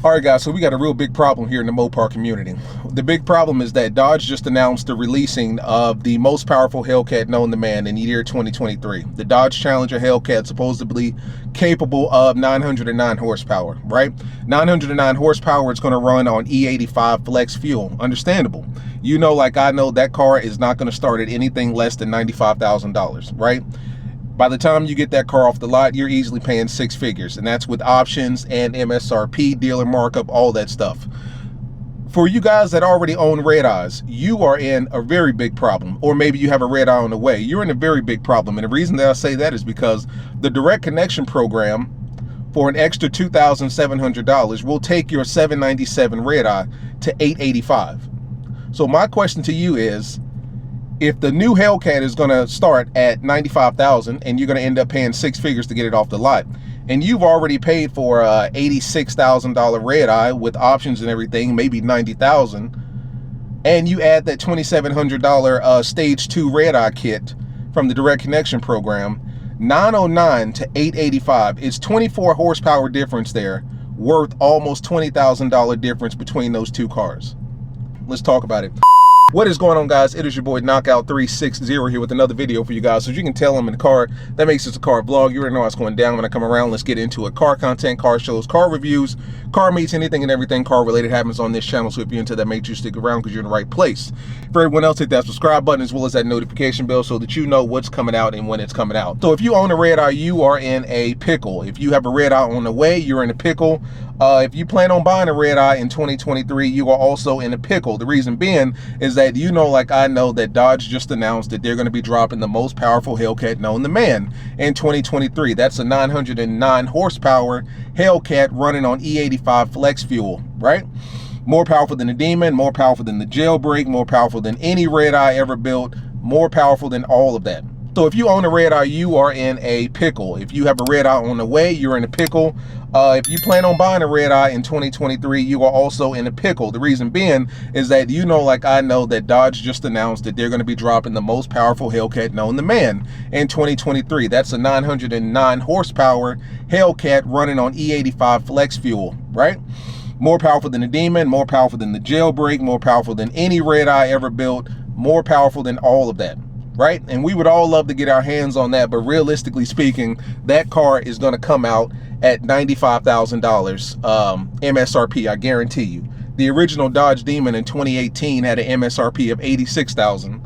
All right, guys, so we got a real big problem here in the Mopar community. The big problem is that Dodge just announced the releasing of the most powerful Hellcat known to man in the year 2023. The Dodge Challenger HELLCAT, supposedly capable of 909 horsepower, right? 909 horsepower, it's going to run on E85 flex fuel. Understandable. You know, like I know, that car is not going to start at anything less than $95,000, right? By the time you get that car off the lot, you're easily paying six figures, and that's with options and MSRP, dealer markup, all that stuff. For you guys that already own red eyes, you are in a very big problem. Or maybe you have a red eye on the way. You're in a very big problem. And the reason that I say that is because the direct connection program for an extra $2,700 will take your 797 red eye to 885. So my question to you is, if the new Hellcat is going to start at $95,000 and you're going to end up paying six figures to get it off the lot, and you've already paid for a $86,000 red eye with options and everything, maybe $90,000, and you add that $2,700 stage 2 red eye kit from the direct connection program, 909 to 885, it's 24 horsepower difference there, worth almost $20,000 difference between those two cars. Let's talk about it. What is going on, guys? It is your boy Knockout 360 here with another video for you guys. So as you can tell, I'm in the car. That makes this a car vlog. You already know what's going down when I come around. Let's get into it. Car content, car shows, car reviews, car meets, anything and everything car related happens on this channel. So if you're into that, make sure you stick around because you're in the right place. For everyone else, hit that subscribe button as well as that notification bell so that you know what's coming out and when it's coming out. So if you own a red eye, you are in a pickle. If you have a red eye on the way, you're in a pickle. If you plan on buying a red eye in 2023, you are also in a pickle. The reason being is that you know, like I know, that Dodge just announced that they're going to be dropping the most powerful Hellcat known to man in 2023. That's a 909 horsepower Hellcat running on E85 flex fuel, right? More powerful than the Demon, more powerful than the Jailbreak, more powerful than any red eye ever built, more powerful than all of that. So if you own a red eye, you are in a pickle. If you have a red eye on the way, you're in a pickle. If you plan on buying a red eye in 2023, you are also in a pickle. The reason being is that you know, like I know, that Dodge just announced that they're going to be dropping the most powerful Hellcat known to man in 2023. That's a 909 horsepower Hellcat running on E85 flex fuel, right? More powerful than the Demon, more powerful than the Jailbreak, more powerful than any red eye ever built, more powerful than all of that. Right? And we would all love to get our hands on that, but realistically speaking, that car is going to come out at $95,000 MSRP, I guarantee you. The original Dodge Demon in 2018 had an MSRP of $86,000,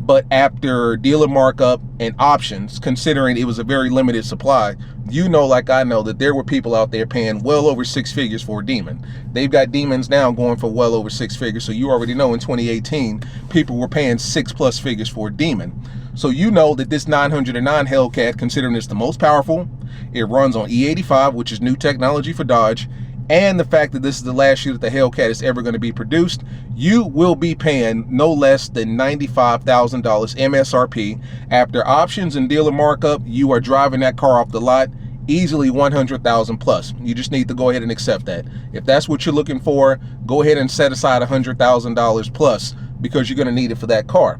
but after dealer markup and options, considering it was a very limited supply, you know, like I know, that there were people out there paying well over six figures for a Demon. They've got Demons now going for well over six figures. So you already know in 2018, people were paying 6+ figures for a Demon. So you know that this 909 Hellcat, considering it's the most powerful, it runs on E85, which is new technology for Dodge, and the fact that this is the last year that the Hellcat is ever going to be produced, you will be paying no less than $95,000 MSRP. After options and dealer markup, you are driving that car off the lot easily $100,000 plus. You just need to go ahead and accept that. If that's what you're looking for, go ahead and set aside $100,000 plus because you're going to need it for that car.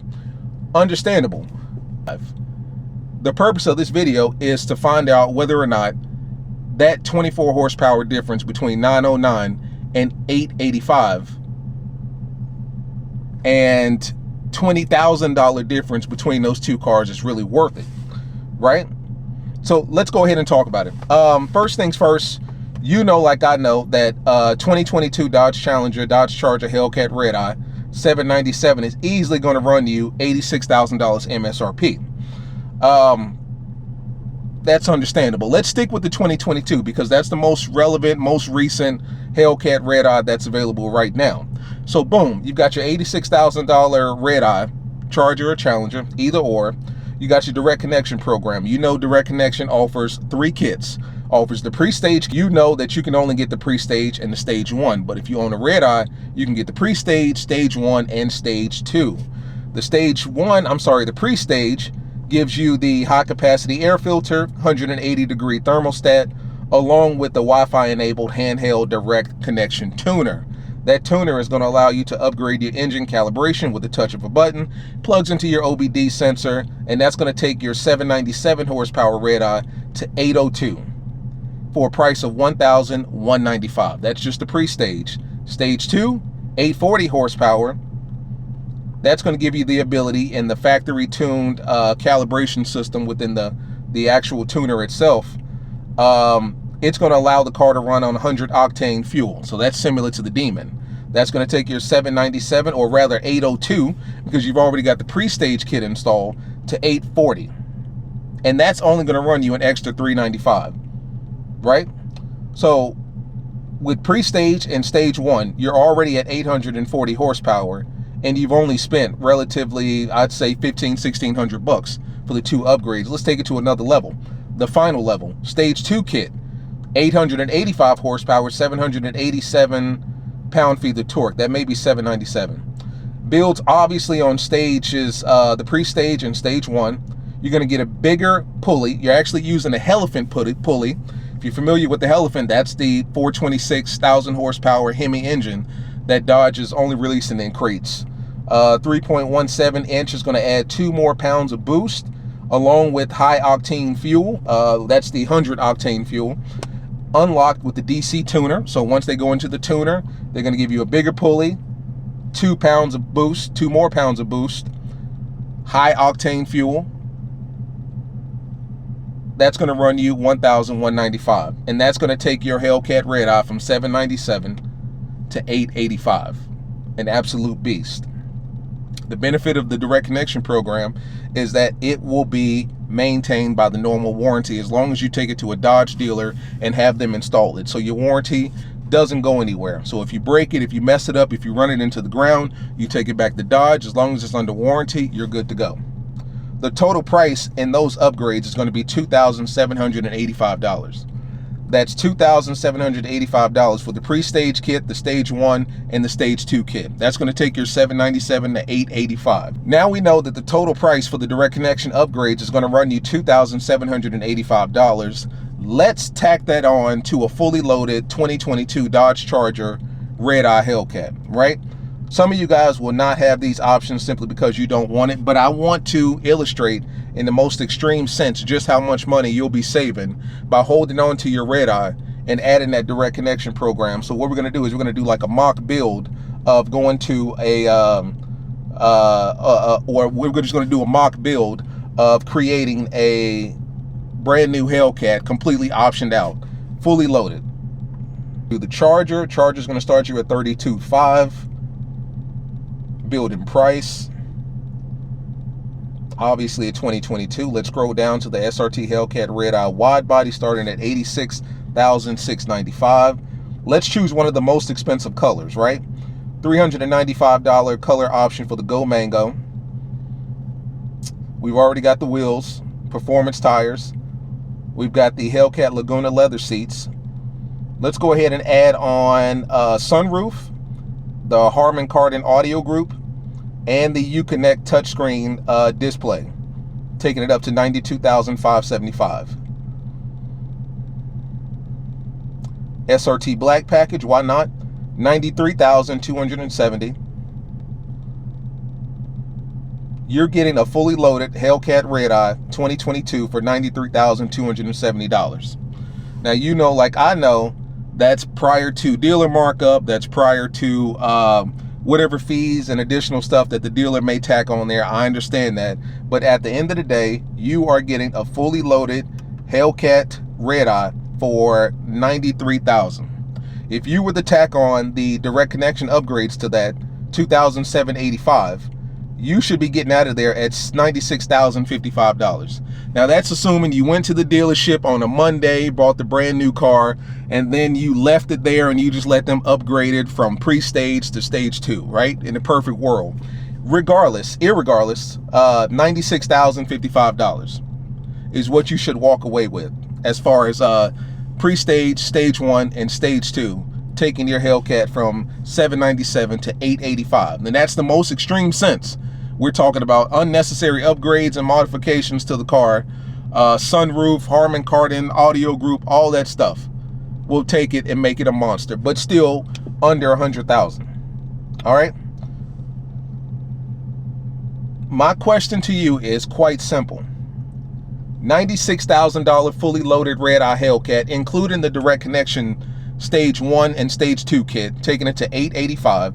Understandable. The purpose of this video is to find out whether or not that 24 horsepower difference between 909 and 885 and $20,000 difference between those two cars is really worth it, right? So let's go ahead and talk about it. First things first, you know, like I know, that 2022 Dodge Challenger, Dodge Charger HELLCAT Red Eye 797 is easily going to run you $86,000 MSRP. That's understandable. Let's stick with the 2022 because that's the most relevant, most recent Hellcat Red Eye that's available right now. So boom, you've got your $86,000 Red Eye, Charger or Challenger, either or. You got your direct connection program. You know, direct connection offers 3 kits. Offers the pre-stage. You know that you can only get the pre-stage and the stage 1, but if you own a red eye, you can get the pre-stage, stage 1, and stage 2. The pre-stage gives you the high capacity air filter, 180-degree thermostat, along with the Wi-Fi enabled handheld direct connection tuner. That tuner is going to allow you to upgrade your engine calibration with the touch of a button, plugs into your OBD sensor, and that's going to take your 797 horsepower red eye to 802. for a price of $1,195. That's just the pre-stage. Stage 2, 840 horsepower. That's going to give you the ability in the factory tuned calibration system within the actual tuner itself. It's going to allow the car to run on 100 octane fuel. So that's similar to the Demon. That's going to take your 797, or rather 802, because you've already got the pre-stage kit installed, to 840. And that's only going to run you an extra $395, right? So with pre-stage and stage 1, you're already at 840 horsepower, and you've only spent relatively, I'd say, $1,500–1,600 for the 2 upgrades. Let's take it to another level. The final level, stage 2 kit, 885 horsepower, 787 pound-feet of torque. That may be 797. Builds obviously on stages, the pre-stage and stage 1. You're going to get a bigger pulley. You're actually using a Hellcat pulley. If you're familiar with the Hellcat, that's the 426,000 horsepower Hemi engine that Dodge is only releasing in crates. 3.17 inch is going to add 2 more pounds of boost, along with high octane fuel. That's the 100 octane fuel, unlocked with the DC tuner. So once they go into the tuner, they're going to give you a bigger pulley, 2 pounds of boost, 2 more pounds of boost, high octane fuel. That's going to run you $1,195, and that's going to take your Hellcat Redeye from $797 to $885. An absolute beast. The benefit of the direct connection program is that it will be maintained by the normal warranty as long as you take it to a Dodge dealer and have them install it. So your warranty doesn't go anywhere. So if you break it, if you mess it up, if you run it into the ground, you take it back to Dodge. As long as it's under warranty, you're good to go. The total price in those upgrades is going to be $2,785. That's $2,785 for the pre-stage kit, the stage 1, and the stage 2 kit. That's going to take your $797 to $885. Now we know that the total price for the direct connection upgrades is going to run you $2,785. Let's tack that on to a fully loaded 2022 Dodge Charger Redeye Hellcat, right? Some of you guys will not have these options simply because you don't want it, but I want to illustrate in the most extreme sense just how much money you'll be saving by holding on to your Redeye and adding that direct connection program. So what we're going to do is we're going to do like a mock build of going to a, or we're just going to do a mock build of creating a brand new Hellcat, completely optioned out, fully loaded. Do the Charger. Charger's going to start you at $32,500. Building price, obviously a 2022. Let's scroll down to the SRT Hellcat Redeye wide body, starting at $86,695. Let's choose one of the most expensive colors, right? $395 color option for the Go Mango. We've already got the wheels, performance tires. We've got the Hellcat Laguna leather seats. Let's go ahead and add on sunroof, the Harman Kardon audio group, and the Uconnect touchscreen display, taking it up to $92,575. SRT black package, why not? $93,270. You're getting a fully loaded Hellcat Redeye 2022 for $93,270. Now, you know, like I know, that's prior to dealer markup, that's prior to whatever fees and additional stuff that the dealer may tack on there. I understand that, but at the end of the day, you are getting a fully loaded Hellcat Redeye for $93,000. If you were to tack on the direct connection upgrades to that, $2,785, you should be getting out of there at $96,055. Now that's assuming you went to the dealership on a Monday, bought the brand new car, and then you left it there and you just let them upgrade it from pre-stage to stage 2, right? In the perfect world. Irregardless, $96,055 is what you should walk away with as far as pre-stage, stage 1, and stage 2, taking your Hellcat from $797 to $885. And that's the most extreme sense. We're talking about unnecessary upgrades and modifications to the car, sunroof, Harman Kardon, audio group, all that stuff. We'll take it and make it a monster, but still under $100,000. All right. My question to you is quite simple. $96,000 fully loaded Redeye Hellcat, including the direct connection stage 1 and stage 2 kit, taking it to $885,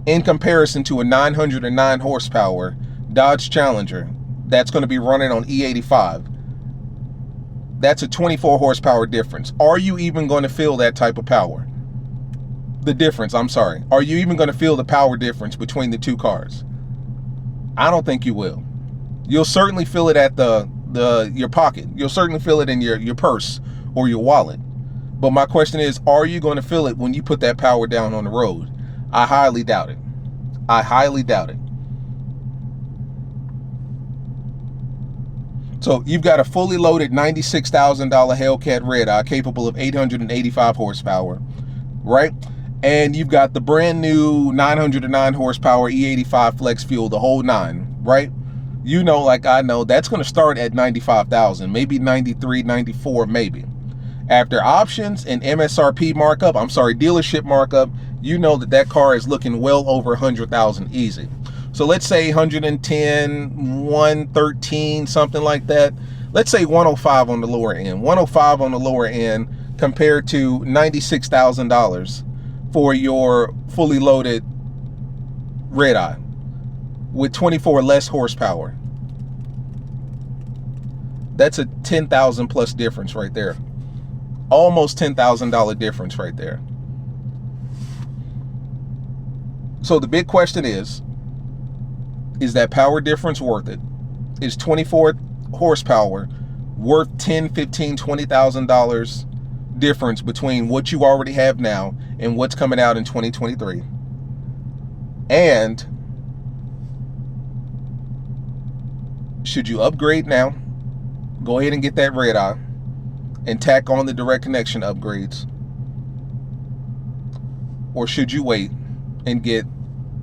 in comparison to a 909 horsepower Dodge Challenger that's going to be running on E85. That's a 24 horsepower difference. Are you even going to feel that type of power? The difference, I'm sorry. Are you even going to feel the power difference between the two cars? I don't think you will. You'll certainly feel it at your pocket. You'll certainly feel it in your purse or your wallet. But my question is, are you going to feel it when you put that power down on the road? I highly doubt it. I highly doubt it. So you've got a fully loaded $96,000 Hellcat Redeye capable of 885 horsepower, right? And you've got the brand new 909 horsepower E85 flex fuel, the whole nine, right? You know, like I know, that's going to start at 95,000, maybe 93, 94, maybe. After options and MSRP markup, I'm sorry, dealership markup, you know that car is looking well over 100,000 easy. So let's say 110, 113, something like that. Let's say 105 on the lower end. 105 on the lower end compared to $96,000 for your fully loaded Redeye with 24 less horsepower. That's a 10,000 plus difference right there. Almost $10,000 difference right there. So the big question is that power difference worth it? Is 24 horsepower worth $10,000, $15,000, $20,000 difference between what you already have now and what's coming out in 2023? And should you upgrade now? Go ahead and get that Redeye and tack on the direct connection upgrades. Or should you wait and get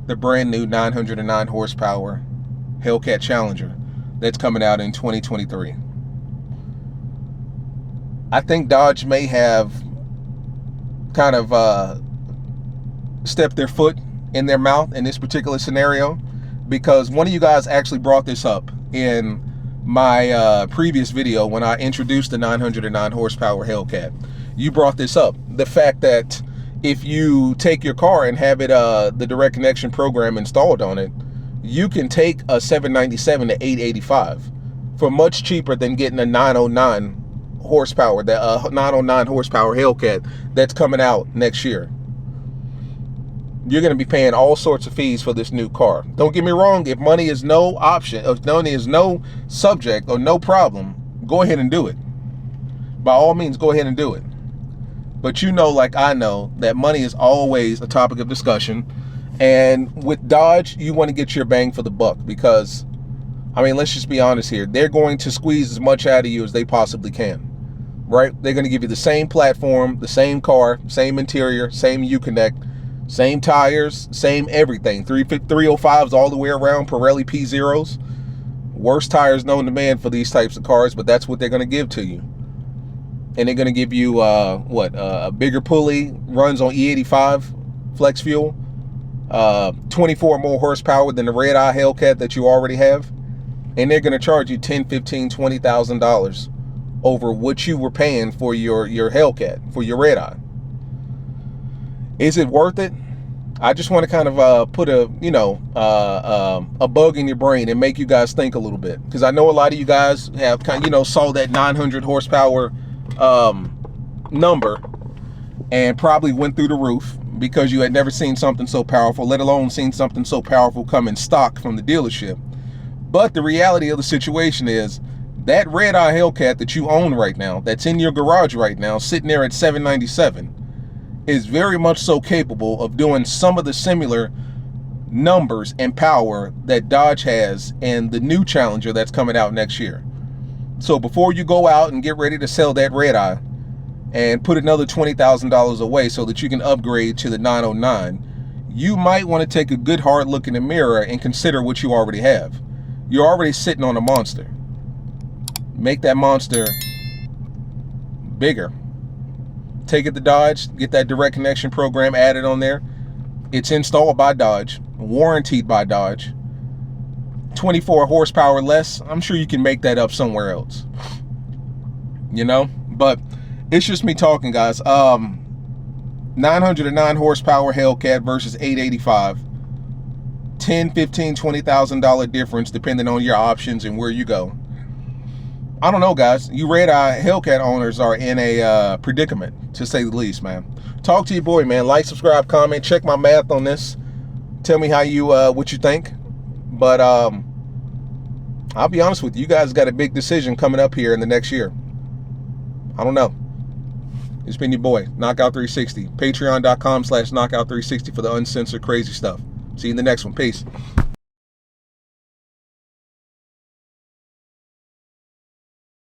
the brand new 909 horsepower Hellcat Challenger that's coming out in 2023? I think Dodge may have kind of stepped their foot in their mouth in this particular scenario, because one of you guys actually brought this up in my previous video when I introduced the 909 horsepower Hellcat. You brought this up, the fact that if you take your car and have it the direct connection program installed on it, you can take a 797 to 885 for much cheaper than getting a 909 horsepower, that 909 horsepower Hellcat that's coming out next year. You're going to be paying all sorts of fees for this new car. Don't get me wrong, if money is no option, if money is no subject or no problem, go ahead and do it. By all means, go ahead and do it. But you know, like I know, that money is always a topic of discussion. And with Dodge, you want to get your bang for the buck, because, I mean, let's just be honest here. They're going to squeeze as much out of you as they possibly can, right? They're going to give you the same platform, the same car, same interior, same Uconnect, same tires, same everything. 305s all the way around, Pirelli P0s. Worst tires known to man for these types of cars, but that's what they're going to give to you. And they're going to give you, a bigger pulley, runs on E85 flex fuel, 24 more horsepower than the Redeye Hellcat that you already have. And they're going to charge you $10,000, $15,000, $20,000 over what you were paying for your Hellcat, for your Redeye. Is it worth it? I just want to kind of put a bug in your brain and make you guys think a little bit, because I know a lot of you guys have kind of, saw that 900 horsepower number and probably went through the roof because you had never seen something so powerful, let alone seen something so powerful come in stock from the dealership. But the reality of the situation is that Redeye Hellcat that you own right now, that's in your garage right now, sitting there at 797, is very much so capable of doing some of the similar numbers and power that Dodge has in the new Challenger that's coming out next year. So before you go out and get ready to sell that Redeye and put another $20,000 away so that you can upgrade to the 909, you might want to take a good hard look in the mirror and consider what you already have. You're already sitting on a monster. Make that monster bigger. Take it to Dodge, get that direct connection program added on there. It's installed by Dodge, warranted by Dodge. 24 horsepower less, I'm sure you can make that up somewhere else, you know. But it's just me talking, guys. 909 horsepower Hellcat versus 885. 10, 15, $20,000 difference depending on your options and where you go. I don't know, guys. You red eye Hellcat owners are in a predicament, to say the least, man. Talk to your boy, man. Like, subscribe, comment, check my math on this. Tell me how you what you think. But I'll be honest with you, you guys got a big decision coming up here in the next year. I don't know. It's been your boy, Knockout360. Patreon.com/Knockout360 for the uncensored crazy stuff. See you in the next one. Peace.